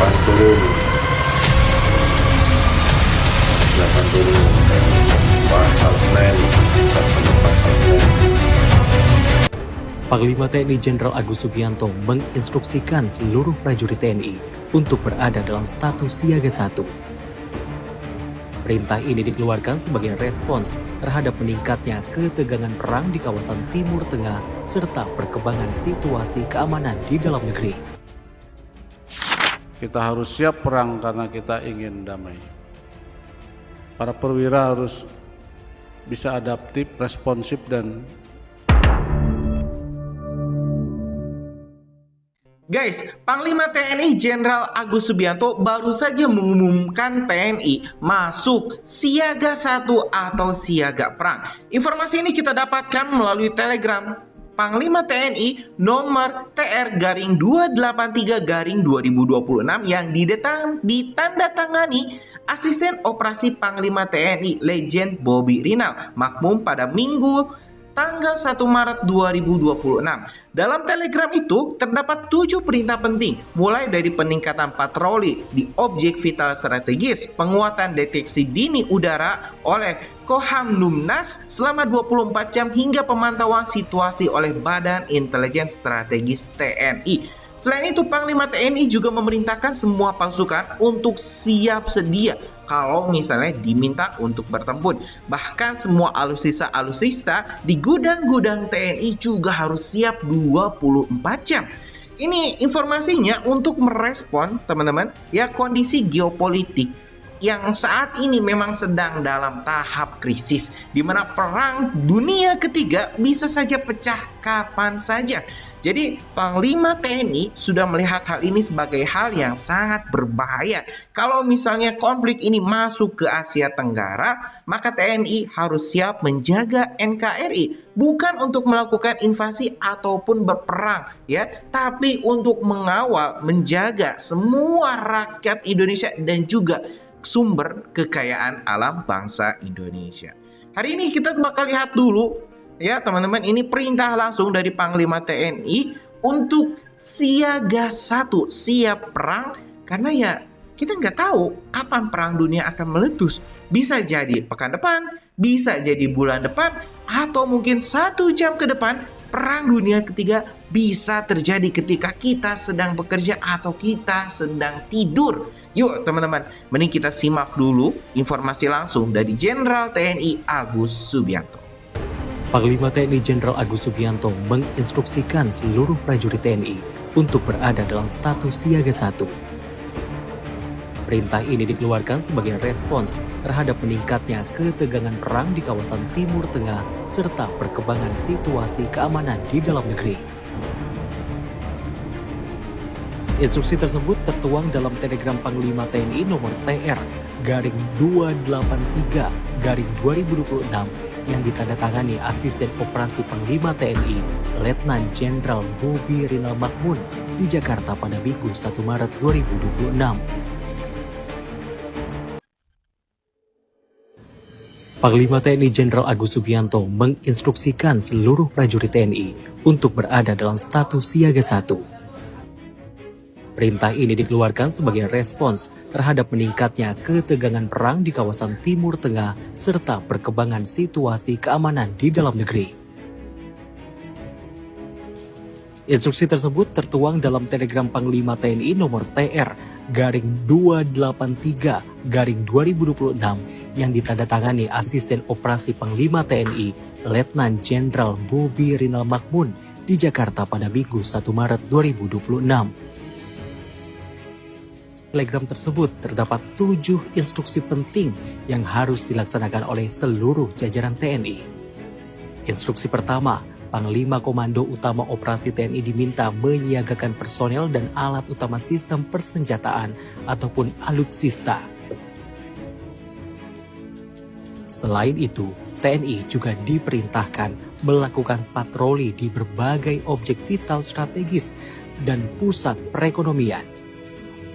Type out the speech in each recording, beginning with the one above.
silakan turun, silakan turun. Pasal Senen, tersebut pasal Senen. Panglima TNI Jenderal Agus Subianto menginstruksikan seluruh prajurit TNI untuk berada dalam status siaga 1. Perintah ini dikeluarkan sebagai respons terhadap meningkatnya ketegangan perang di kawasan Timur Tengah serta perkembangan situasi keamanan di dalam negeri. Kita harus siap perang karena kita ingin damai. Para perwira harus bisa adaptif, responsif, dan Guys, Panglima TNI Jenderal Agus Subianto baru saja mengumumkan TNI masuk siaga 1 atau siaga perang. Informasi ini kita dapatkan melalui Telegram Panglima TNI nomor TR-283-2026 yang ditandatangani Asisten Operasi Panglima TNI Legend Bobi Rinal Makmum pada Minggu tanggal 1 Maret 2026. Dalam telegram itu terdapat 7 perintah penting, mulai dari peningkatan patroli di objek vital strategis, penguatan deteksi dini udara oleh Kohamnumnas selama 24 jam hingga pemantauan situasi oleh Badan Intelijen Strategis TNI. Selain itu, Panglima TNI juga memerintahkan semua pasukan untuk siap sedia kalau misalnya diminta untuk bertempur. Bahkan semua alutsista di gudang-gudang TNI juga harus siap 24 jam. Ini informasinya untuk merespon teman-teman ya kondisi geopolitik yang saat ini memang sedang dalam tahap krisis, di mana perang dunia ketiga bisa saja pecah kapan saja. Jadi Panglima TNI sudah melihat hal ini sebagai hal yang sangat berbahaya. Kalau misalnya konflik ini masuk ke Asia Tenggara, maka TNI harus siap menjaga NKRI, bukan untuk melakukan invasi ataupun berperang ya, tapi untuk mengawal, menjaga semua rakyat Indonesia dan juga sumber kekayaan alam bangsa Indonesia. Hari ini kita bakal lihat dulu ya teman-teman, ini perintah langsung dari Panglima TNI untuk siaga 1, siap perang, karena ya kita nggak tahu kapan perang dunia akan meletus. Bisa jadi pekan depan, bisa jadi bulan depan, atau mungkin 1 jam ke depan perang dunia ketiga bisa terjadi ketika kita sedang bekerja atau kita sedang tidur. Yuk teman-teman, mending kita simak dulu informasi langsung dari Jenderal TNI Agus Subianto. Panglima TNI Jenderal Agus Subianto menginstruksikan seluruh prajurit TNI untuk berada dalam status siaga 1. Perintah ini dikeluarkan sebagai respons terhadap meningkatnya ketegangan perang di kawasan Timur Tengah serta perkembangan situasi keamanan di dalam negeri. Instruksi tersebut tertuang dalam telegram Panglima TNI nomor TR-283-2026 yang ditandatangani Asisten Operasi Panglima TNI Letnan Jenderal Bobi Rinal Makmum di Jakarta pada Minggu 1 Maret 2026. Panglima TNI Jenderal Agus Subianto menginstruksikan seluruh prajurit TNI untuk berada dalam status siaga 1. Perintah ini dikeluarkan sebagai respons terhadap meningkatnya ketegangan perang di kawasan Timur Tengah serta perkembangan situasi keamanan di dalam negeri. Instruksi tersebut tertuang dalam telegram Panglima TNI nomor TR-283-2026 yang ditandatangani Asisten Operasi Panglima TNI Letnan Jenderal Bobi Rinal Makmum di Jakarta pada Minggu 1 Maret 2026. Telegram tersebut terdapat 7 instruksi penting yang harus dilaksanakan oleh seluruh jajaran TNI. Instruksi pertama, Panglima Komando Utama Operasi TNI diminta menyiagakan personel dan alat utama sistem persenjataan ataupun alutsista. Selain itu, TNI juga diperintahkan melakukan patroli di berbagai objek vital strategis dan pusat perekonomian.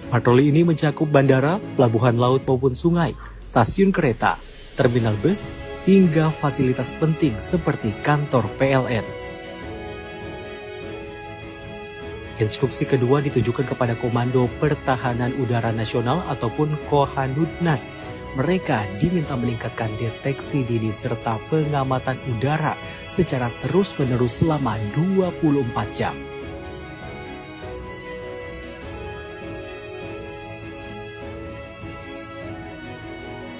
Patroli ini mencakup bandara, pelabuhan laut maupun sungai, stasiun kereta, terminal bus, hingga fasilitas penting seperti kantor PLN. Instruksi kedua ditujukan kepada Komando Pertahanan Udara Nasional ataupun Kohanudnas. Mereka diminta meningkatkan deteksi dini serta pengamatan udara secara terus-menerus selama 24 jam.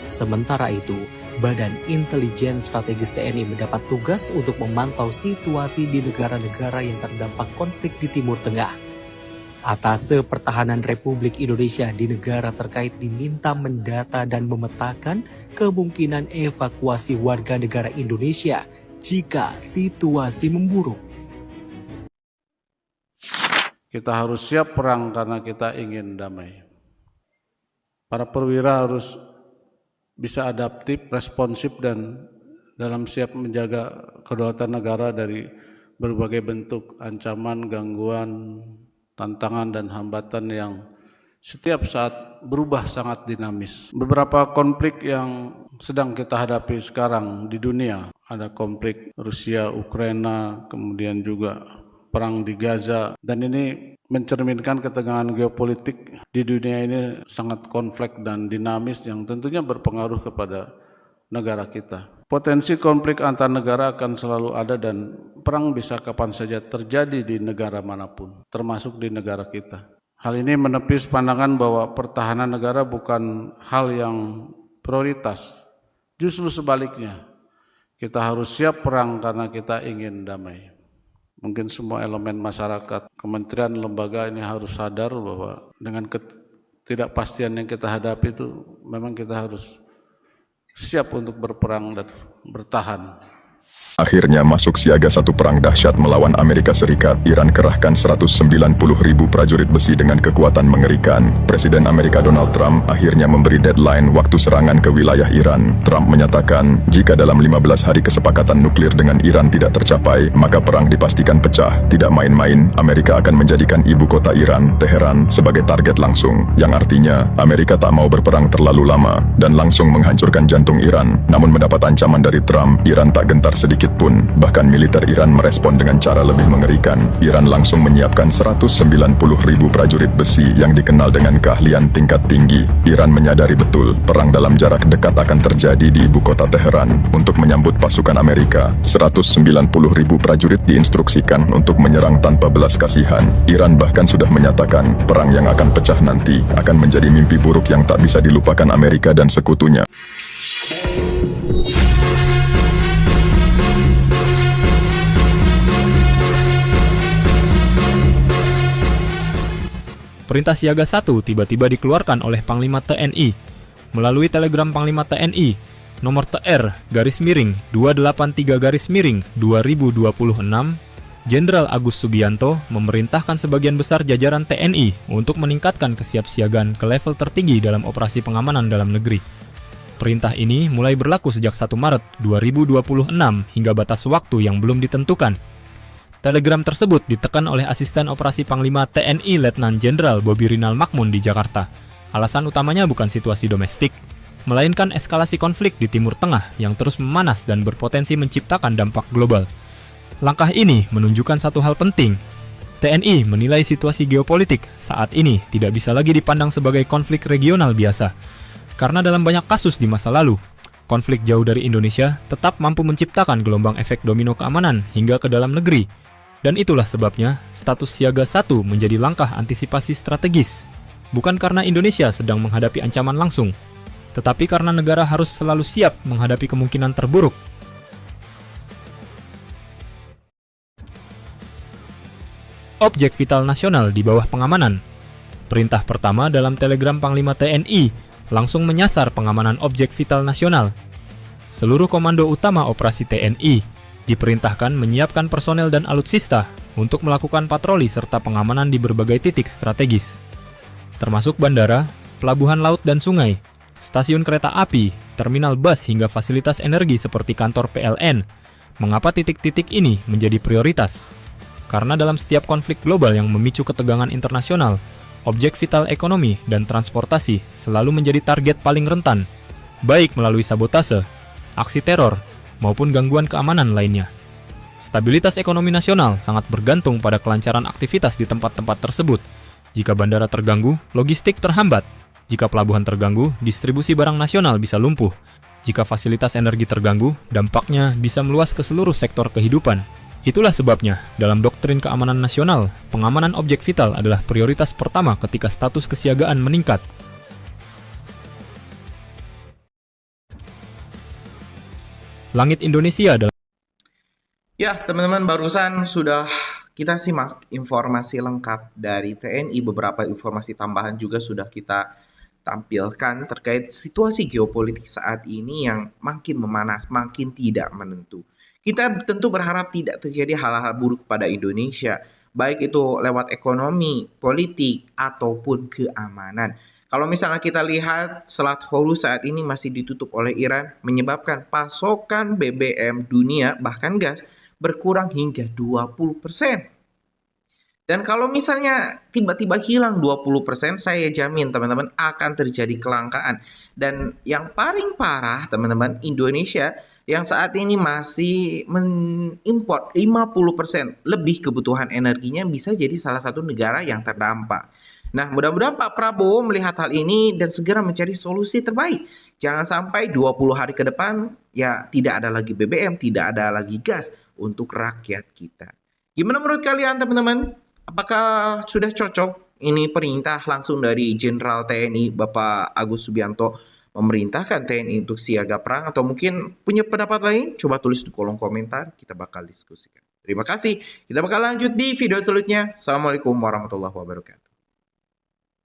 Sementara itu, Badan Intelijen Strategis TNI mendapat tugas untuk memantau situasi di negara-negara yang terdampak konflik di Timur Tengah. Atase Pertahanan Republik Indonesia di negara terkait diminta mendata dan memetakan kemungkinan evakuasi warga negara Indonesia jika situasi memburuk. Kita harus siap perang karena kita ingin damai. Para perwira harus bisa adaptif, responsif, dan dalam siap menjaga kedaulatan negara dari berbagai bentuk ancaman, gangguan, tantangan, dan hambatan yang setiap saat berubah sangat dinamis. Beberapa konflik yang sedang kita hadapi sekarang di dunia, ada konflik Rusia, Ukraina, kemudian juga perang di Gaza, dan ini mencerminkan ketegangan geopolitik di dunia ini sangat kompleks dan dinamis yang tentunya berpengaruh kepada negara kita. Potensi konflik antar negara akan selalu ada dan perang bisa kapan saja terjadi di negara manapun, termasuk di negara kita. Hal ini menepis pandangan bahwa pertahanan negara bukan hal yang prioritas. Justru sebaliknya, kita harus siap perang karena kita ingin damai. Mungkin semua elemen masyarakat, kementerian, lembaga ini harus sadar bahwa dengan ketidakpastian yang kita hadapi itu memang kita harus siap untuk berperang dan bertahan. Akhirnya masuk siaga satu perang dahsyat melawan Amerika Serikat. Iran kerahkan 190.000 prajurit besi dengan kekuatan mengerikan. Presiden Amerika Donald Trump akhirnya memberi deadline waktu serangan ke wilayah Iran. Trump menyatakan jika dalam 15 hari kesepakatan nuklir dengan Iran tidak tercapai, maka perang dipastikan pecah. Tidak main-main, Amerika akan menjadikan ibu kota Iran, Teheran, sebagai target langsung. Yang artinya, Amerika tak mau berperang terlalu lama dan langsung menghancurkan jantung Iran. Namun mendapat ancaman dari Trump, Iran tak gentar sedikit pun. Bahkan militer Iran merespon dengan cara lebih mengerikan. Iran langsung menyiapkan 190.000 prajurit besi yang dikenal dengan keahlian tingkat tinggi. Iran menyadari betul perang dalam jarak dekat akan terjadi di ibu kota Teheran. Untuk menyambut pasukan Amerika, 190.000 prajurit diinstruksikan untuk menyerang tanpa belas kasihan. Iran bahkan sudah menyatakan perang yang akan pecah nanti akan menjadi mimpi buruk yang tak bisa dilupakan Amerika dan sekutunya. Perintah Siaga 1 tiba-tiba dikeluarkan oleh Panglima TNI melalui telegram Panglima TNI nomor TR-283-2026. Jenderal Agus Subianto memerintahkan sebagian besar jajaran TNI untuk meningkatkan kesiapsiagaan ke level tertinggi dalam operasi pengamanan dalam negeri. Perintah ini mulai berlaku sejak 1 Maret 2026 hingga batas waktu yang belum ditentukan. Telegram tersebut ditekan oleh Asisten Operasi Panglima TNI Letnan Jenderal Bobi Rinal Makmun di Jakarta. Alasan utamanya bukan situasi domestik, melainkan eskalasi konflik di Timur Tengah yang terus memanas dan berpotensi menciptakan dampak global. Langkah ini menunjukkan satu hal penting. TNI menilai situasi geopolitik saat ini tidak bisa lagi dipandang sebagai konflik regional biasa. Karena dalam banyak kasus di masa lalu, konflik jauh dari Indonesia tetap mampu menciptakan gelombang efek domino keamanan hingga ke dalam negeri. Dan itulah sebabnya status Siaga 1 menjadi langkah antisipasi strategis. Bukan karena Indonesia sedang menghadapi ancaman langsung, tetapi karena negara harus selalu siap menghadapi kemungkinan terburuk. Objek vital nasional di bawah pengamanan. Perintah pertama dalam telegram Panglima TNI langsung menyasar pengamanan objek vital nasional. Seluruh komando utama operasi TNI diperintahkan menyiapkan personel dan alutsista untuk melakukan patroli serta pengamanan di berbagai titik strategis, termasuk bandara, pelabuhan laut dan sungai, stasiun kereta api, terminal bus hingga fasilitas energi seperti kantor PLN. Mengapa titik-titik ini menjadi prioritas? Karena dalam setiap konflik global yang memicu ketegangan internasional, objek vital ekonomi dan transportasi selalu menjadi target paling rentan, baik melalui sabotase, aksi teror, maupun gangguan keamanan lainnya. Stabilitas ekonomi nasional sangat bergantung pada kelancaran aktivitas di tempat-tempat tersebut. Jika bandara terganggu, logistik terhambat. Jika pelabuhan terganggu, distribusi barang nasional bisa lumpuh. Jika fasilitas energi terganggu, dampaknya bisa meluas ke seluruh sektor kehidupan. Itulah sebabnya, dalam doktrin keamanan nasional, pengamanan objek vital adalah prioritas pertama ketika status kesiagaan meningkat. Langit Indonesia adalah Ya, teman-teman, barusan sudah kita simak informasi lengkap dari TNI. Beberapa informasi tambahan juga sudah kita tampilkan terkait situasi geopolitik saat ini yang makin memanas, makin tidak menentu. Kita tentu berharap tidak terjadi hal-hal buruk pada Indonesia, baik itu lewat ekonomi, politik, ataupun keamanan. Kalau misalnya kita lihat Selat Hormuz saat ini masih ditutup oleh Iran, menyebabkan pasokan BBM dunia, bahkan gas, berkurang hingga 20%. Dan kalau misalnya tiba-tiba hilang 20%, saya jamin teman-teman akan terjadi kelangkaan. Dan yang paling parah teman-teman, Indonesia yang saat ini masih mengimpor 50% lebih kebutuhan energinya bisa jadi salah satu negara yang terdampak. Nah, mudah-mudahan Pak Prabowo melihat hal ini dan segera mencari solusi terbaik. Jangan sampai 20 hari ke depan ya tidak ada lagi BBM, tidak ada lagi gas untuk rakyat kita. Gimana menurut kalian teman-teman? Apakah sudah cocok ini perintah langsung dari Jenderal TNI Bapak Agus Subianto memerintahkan TNI untuk siaga perang, atau mungkin punya pendapat lain? Coba tulis di kolom komentar, kita bakal diskusikan. Terima kasih. Kita bakal lanjut di video selanjutnya. Assalamualaikum warahmatullahi wabarakatuh.